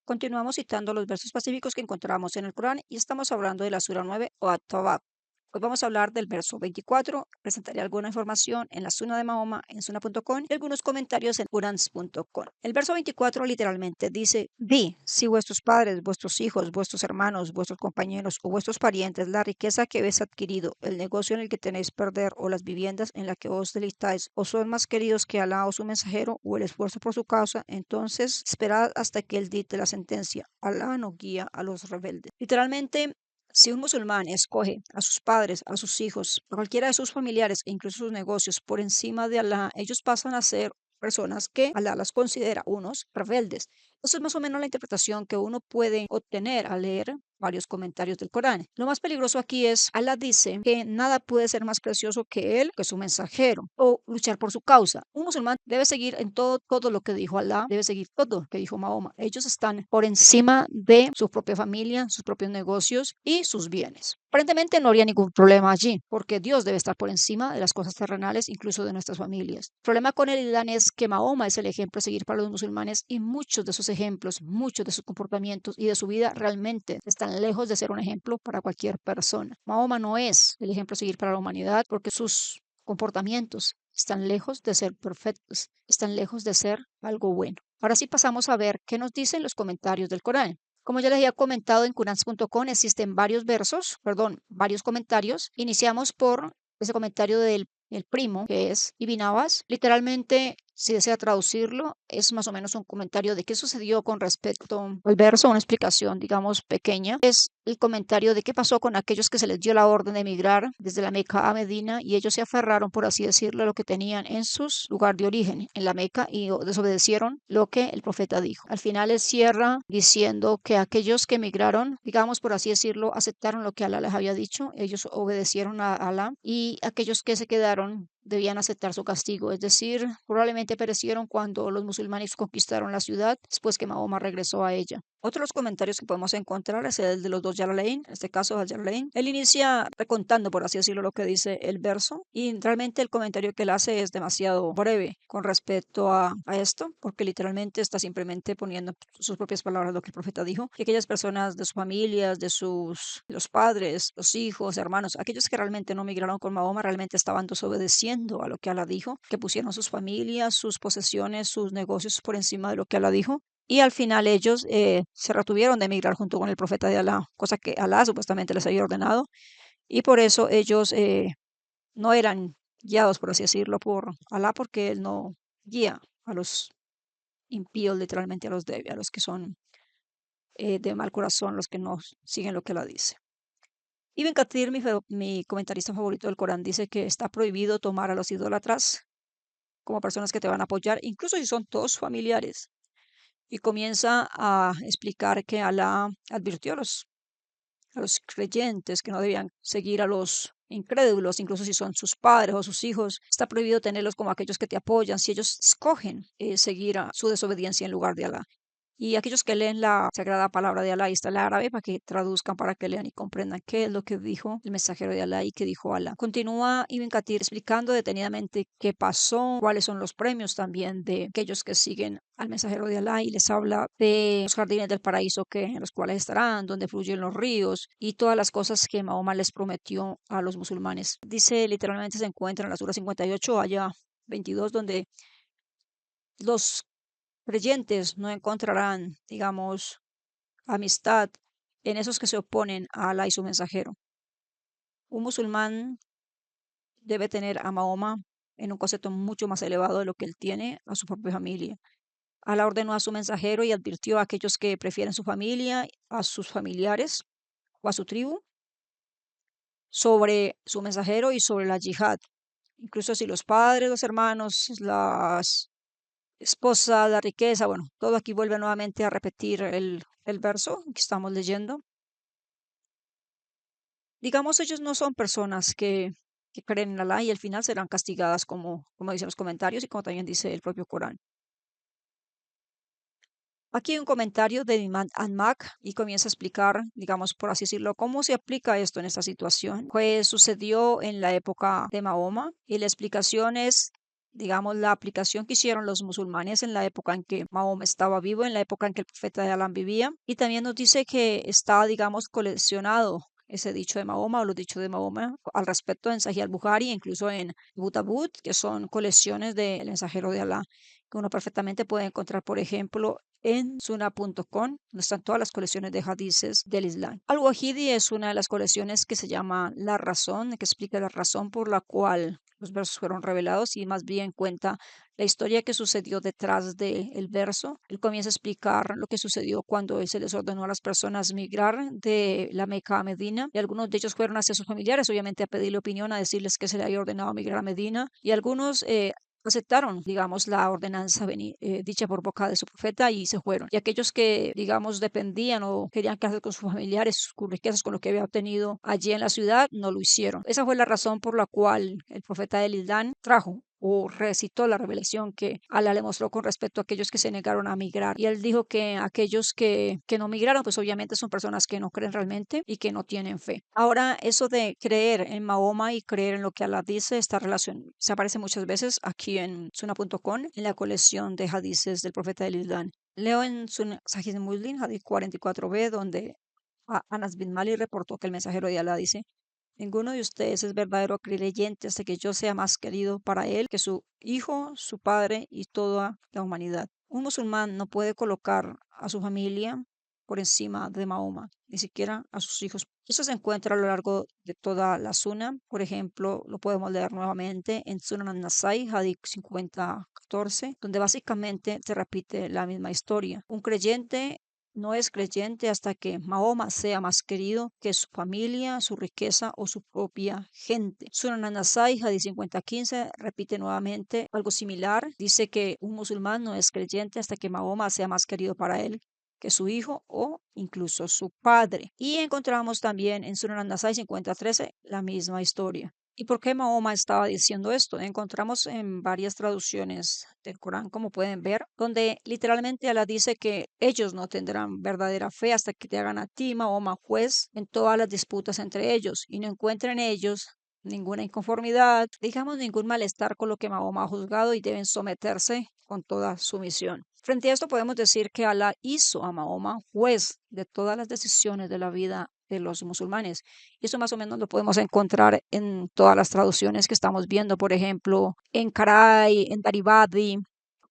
Continuamos citando los versos pacíficos que encontramos en el Corán y estamos hablando de la Sura 9 o At-Tawab. Hoy vamos a hablar del verso 24. Presentaré alguna información en la Suna de Mahoma en suna.com y algunos comentarios en Qurans.com. El verso 24 literalmente dice: Di, si vuestros padres, vuestros hijos, vuestros hermanos, vuestros compañeros o vuestros parientes, la riqueza que habéis adquirido, el negocio en el que tenéis perder o las viviendas en las que os deleitáis, o son más queridos que Alá o su mensajero o el esfuerzo por su causa, entonces esperad hasta que él dicte la sentencia. Alá no guía a los rebeldes. Literalmente, si un musulmán escoge a sus padres, a sus hijos, a cualquiera de sus familiares e incluso sus negocios por encima de Alá, ellos pasan a ser personas que Alá las considera unos rebeldes. Eso es más o menos la interpretación que uno puede obtener al leer varios comentarios del Corán. Lo más peligroso aquí es, Alá dice que nada puede ser más precioso que él, que su mensajero, o luchar por su causa. Un musulmán debe seguir en todo lo que dijo Alá, debe seguir todo lo que dijo Mahoma. Ellos están por encima de su propia familia, sus propios negocios y sus bienes. Aparentemente no habría ningún problema allí, porque Dios debe estar por encima de las cosas terrenales, incluso de nuestras familias. El problema con el Islam es que Mahoma es el ejemplo a seguir para los musulmanes y muchos de sus ejemplos, muchos de sus comportamientos y de su vida realmente están lejos de ser un ejemplo para cualquier persona. Mahoma no es el ejemplo a seguir para la humanidad porque sus comportamientos están lejos de ser perfectos, están lejos de ser algo bueno. Ahora sí pasamos a ver qué nos dicen los comentarios del Corán. Como ya les había comentado en Qurans.com existen varios comentarios. Iniciamos por ese comentario del el primo, que es Ibn Abbas. Literalmente, si desea traducirlo, es más o menos un comentario de qué sucedió con respecto al verso, una explicación, digamos, pequeña. Es el comentario de qué pasó con aquellos que se les dio la orden de emigrar desde la Meca a Medina y ellos se aferraron, por así decirlo, a lo que tenían en su lugar de origen, en la Meca, y desobedecieron lo que el profeta dijo. Al final él cierra diciendo que aquellos que emigraron, digamos, por así decirlo, aceptaron lo que Alá les había dicho, ellos obedecieron a Alá, y aquellos que se quedaron debían aceptar su castigo, es decir, probablemente perecieron cuando los musulmanes conquistaron la ciudad después que Mahoma regresó a ella. Otro de los comentarios que podemos encontrar es el de los dos Jalalain, en este caso al Jalalain. Él inicia recontando, por así decirlo, lo que dice el verso y realmente el comentario que él hace es demasiado breve con respecto a esto, porque literalmente está simplemente poniendo sus propias palabras lo que el profeta dijo, que aquellas personas de sus familias, los padres, los hijos, hermanos, aquellos que realmente no migraron con Mahoma, realmente estaban desobedeciendo a lo que Alá dijo, que pusieron sus familias, sus posesiones, sus negocios por encima de lo que Alá dijo. Y al final ellos se retuvieron de emigrar junto con el profeta de Alá, cosa que Alá supuestamente les había ordenado. Y por eso ellos no eran guiados, por así decirlo, por Alá, porque Él no guía a los impíos, literalmente a los que son de mal corazón, los que no siguen lo que Alá dice. Ibn Kathir, mi comentarista favorito del Corán, dice que está prohibido tomar a los idólatras como personas que te van a apoyar, incluso si son todos familiares. Y comienza a explicar que Alá advirtió a los creyentes que no debían seguir a los incrédulos, incluso si son sus padres o sus hijos. Está prohibido tenerlos como aquellos que te apoyan si ellos escogen seguir a su desobediencia en lugar de Alá. Y aquellos que leen la sagrada palabra de Alá, y está el árabe para que traduzcan, para que lean y comprendan qué es lo que dijo el mensajero de Alá y qué dijo Alá. Continúa Ibn Kathir explicando detenidamente qué pasó, cuáles son los premios también de aquellos que siguen al mensajero de Alá, y les habla de los jardines del paraíso en los cuales estarán, donde fluyen los ríos y todas las cosas que Mahoma les prometió a los musulmanes. Dice literalmente se encuentra en la sura 58, allá 22, donde los creyentes no encontrarán, digamos, amistad en esos que se oponen a Alá y su mensajero. Un musulmán debe tener a Mahoma en un concepto mucho más elevado de lo que él tiene a su propia familia. Alá ordenó a su mensajero y advirtió a aquellos que prefieren su familia, a sus familiares o a su tribu, sobre su mensajero y sobre la yihad. Incluso si los padres, los hermanos, las esposa, la riqueza, bueno, todo aquí vuelve nuevamente a repetir el verso que estamos leyendo. Digamos, ellos no son personas que creen en Alá y al final serán castigadas como dicen los comentarios y como también dice el propio Corán. Aquí hay un comentario de Imam Anmak y comienza a explicar, digamos, por así decirlo, cómo se aplica esto en esta situación. Pues sucedió en la época de Mahoma y la explicación es digamos, la aplicación que hicieron los musulmanes en la época en que Mahoma estaba vivo, en la época en que el profeta de Alá vivía. Y también nos dice que está, digamos, coleccionado ese dicho de Mahoma o los dichos de Mahoma al respecto en Sahih al-Bukhari, incluso en Abu Dawud, que son colecciones del mensajero de Alá, que uno perfectamente puede encontrar, por ejemplo, en Suna.com, donde están todas las colecciones de hadices del Islam. Al-Wahidi es una de las colecciones que se llama La Razón, que explica la razón por la cual los versos fueron revelados y más bien cuenta la historia que sucedió detrás del verso. Él comienza a explicar lo que sucedió cuando él se les ordenó a las personas migrar de la Meca a Medina, y algunos de ellos fueron hacia sus familiares, obviamente a pedirle opinión, a decirles que se le había ordenado migrar a Medina, y algunos aceptaron, digamos, la ordenanza dicha por boca de su profeta y se fueron. Y aquellos que, digamos, dependían o querían quedarse con sus familiares, sus riquezas, con lo que había obtenido allí en la ciudad, no lo hicieron. Esa fue la razón por la cual el profeta del Islam trajo o recitó la revelación que Alá le mostró con respecto a aquellos que se negaron a migrar. Y él dijo que aquellos que no migraron, pues obviamente son personas que no creen realmente y que no tienen fe. Ahora, eso de creer en Mahoma y creer en lo que Alá dice, esta relación se aparece muchas veces aquí en Suna.com, en la colección de hadices del profeta del Islam. Leo en Sahih Muslim, hadith 44b, donde Anas bin Malik reportó que el mensajero de Alá dice: ninguno de ustedes es verdadero creyente hasta que yo sea más querido para él que su hijo, su padre y toda la humanidad. Un musulmán no puede colocar a su familia por encima de Mahoma, ni siquiera a sus hijos. Eso se encuentra a lo largo de toda la Suna. Por ejemplo, lo podemos leer nuevamente en Sunan al-Nasai, Hadith 50:14, donde básicamente se repite la misma historia. Un creyente no es creyente hasta que Mahoma sea más querido que su familia, su riqueza o su propia gente. Sunan an-Nasai, Hadith 50:15, repite nuevamente algo similar. Dice que un musulmán no es creyente hasta que Mahoma sea más querido para él que su hijo o incluso su padre. Y encontramos también en Sunan an-Nasai 50:13 la misma historia. ¿Y por qué Mahoma estaba diciendo esto? Encontramos en varias traducciones del Corán, como pueden ver, donde literalmente Alá dice que ellos no tendrán verdadera fe hasta que te hagan a ti, Mahoma, juez en todas las disputas entre ellos y no encuentren en ellos ninguna inconformidad, digamos ningún malestar con lo que Mahoma ha juzgado, y deben someterse con toda sumisión. Frente a esto podemos decir que Alá hizo a Mahoma juez de todas las decisiones de la vida de los musulmanes. Y eso más o menos lo podemos encontrar en todas las traducciones que estamos viendo. Por ejemplo, en Karai, en Daribadi,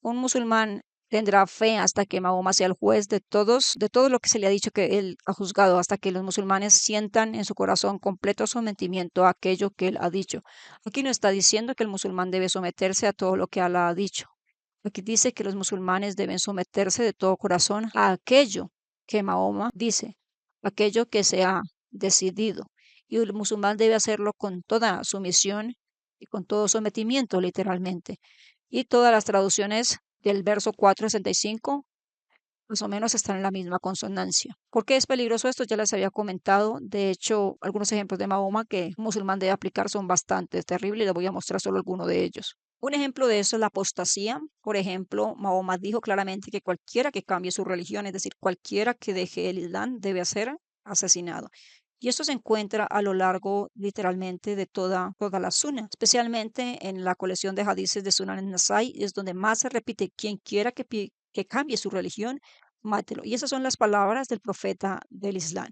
un musulmán tendrá fe hasta que Mahoma sea el juez de todo lo que se le ha dicho que él ha juzgado, hasta que los musulmanes sientan en su corazón completo sometimiento a aquello que él ha dicho. Aquí no está diciendo que el musulmán debe someterse a todo lo que Alá ha dicho. Aquí dice que los musulmanes deben someterse de todo corazón a aquello que Mahoma dice, aquello que se ha decidido. Y el musulmán debe hacerlo con toda sumisión y con todo sometimiento, literalmente. Y todas las traducciones del verso 465 más o menos están en la misma consonancia. ¿Por qué es peligroso esto? Ya les había comentado. De hecho, algunos ejemplos de Mahoma que un musulmán debe aplicar son bastante terribles y les voy a mostrar solo algunos de ellos. Un ejemplo de eso es la apostasía. Por ejemplo, Mahoma dijo claramente que cualquiera que cambie su religión, es decir, cualquiera que deje el Islam, debe ser asesinado. Y esto se encuentra a lo largo, literalmente, de toda la Sunna, especialmente en la colección de hadices de Sunan al-Nasai, es donde más se repite: quien quiera que cambie su religión, mátelo. Y esas son las palabras del profeta del Islam.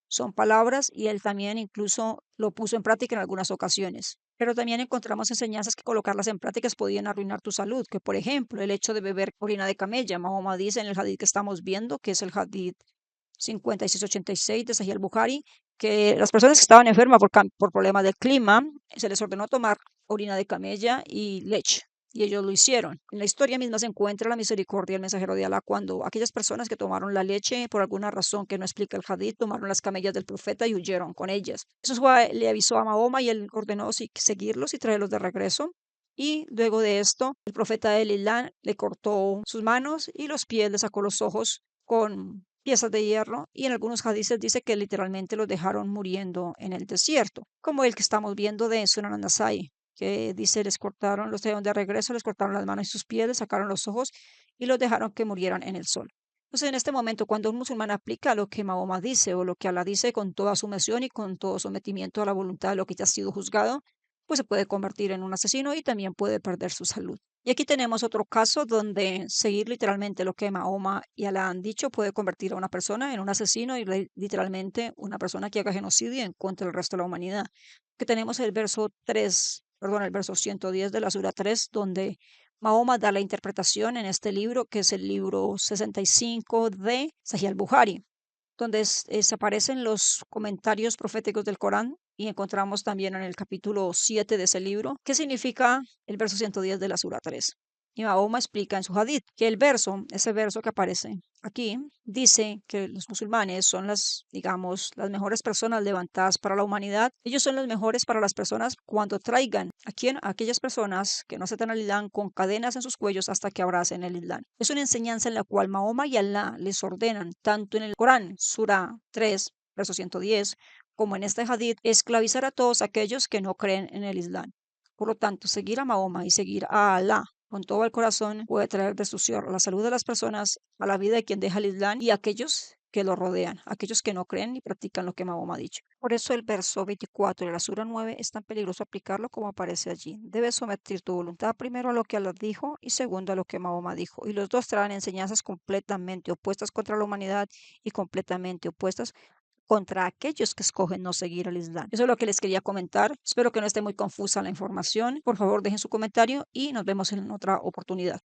Son palabras, y él también incluso lo puso en práctica en algunas ocasiones. Pero también encontramos enseñanzas que colocarlas en prácticas podían arruinar tu salud, que por ejemplo el hecho de beber orina de camella. Mahoma dice en el hadith que estamos viendo, que es el hadith 5686 de Sahih al-Bukhari, que las personas que estaban enfermas por problemas del clima, se les ordenó tomar orina de camella y leche. Y ellos lo hicieron. En la historia misma se encuentra la misericordia del mensajero de Alá cuando aquellas personas que tomaron la leche por alguna razón que no explica el hadith, tomaron las camellas del profeta y huyeron con ellas. Le avisó a Mahoma y él ordenó seguirlos y traerlos de regreso. Y luego de esto, el profeta del Islam le cortó sus manos y los pies, le sacó los ojos con piezas de hierro, y en algunos hadices dice que literalmente los dejaron muriendo en el desierto, como el que estamos viendo de Sunan an-Nasai, que dice les cortaron, los trajeron de regreso, les cortaron las manos y sus pies, les sacaron los ojos y los dejaron que murieran en el sol. Entonces, en este momento, cuando un musulmán aplica lo que Mahoma dice o lo que Alá dice con toda sumisión y con todo sometimiento a la voluntad de lo que ya ha sido juzgado, pues se puede convertir en un asesino y también puede perder su salud. Y aquí tenemos otro caso donde seguir literalmente lo que Mahoma y Alá han dicho puede convertir a una persona en un asesino y literalmente una persona que haga genocidio en contra del resto de la humanidad. Que tenemos el verso 3, perdón, el verso 110 de la Sura 3, donde Mahoma da la interpretación en este libro, que es el libro 65 de Sahih al-Bukhari, donde se aparecen los comentarios proféticos del Corán y encontramos también en el capítulo 7 de ese libro qué significa el verso 110 de la Sura 3. Y Mahoma explica en su hadith que ese verso que aparece aquí, dice que los musulmanes son digamos, las mejores personas levantadas para la humanidad. Ellos son los mejores para las personas cuando traigan a aquellas personas que no aceptan al Islam con cadenas en sus cuellos hasta que abracen el Islam. Es una enseñanza en la cual Mahoma y Alá les ordenan, tanto en el Corán, Sura 3, verso 110, como en este hadith, esclavizar a todos aquellos que no creen en el Islam. Por lo tanto, seguir a Mahoma y seguir a Alá con todo el corazón puede traer destrucción a la salud de las personas, a la vida de quien deja el Islam y a aquellos que lo rodean, aquellos que no creen ni practican lo que Mahoma ha dicho. Por eso el verso 24 de la Sura 9 es tan peligroso aplicarlo como aparece allí. Debes someter tu voluntad primero a lo que Allah dijo y segundo a lo que Mahoma dijo. Y los dos traen enseñanzas completamente opuestas contra la humanidad y completamente opuestas contra aquellos que escogen no seguir al Islam. Eso es lo que les quería comentar. Espero que no esté muy confusa la información. Por favor, dejen su comentario y nos vemos en otra oportunidad.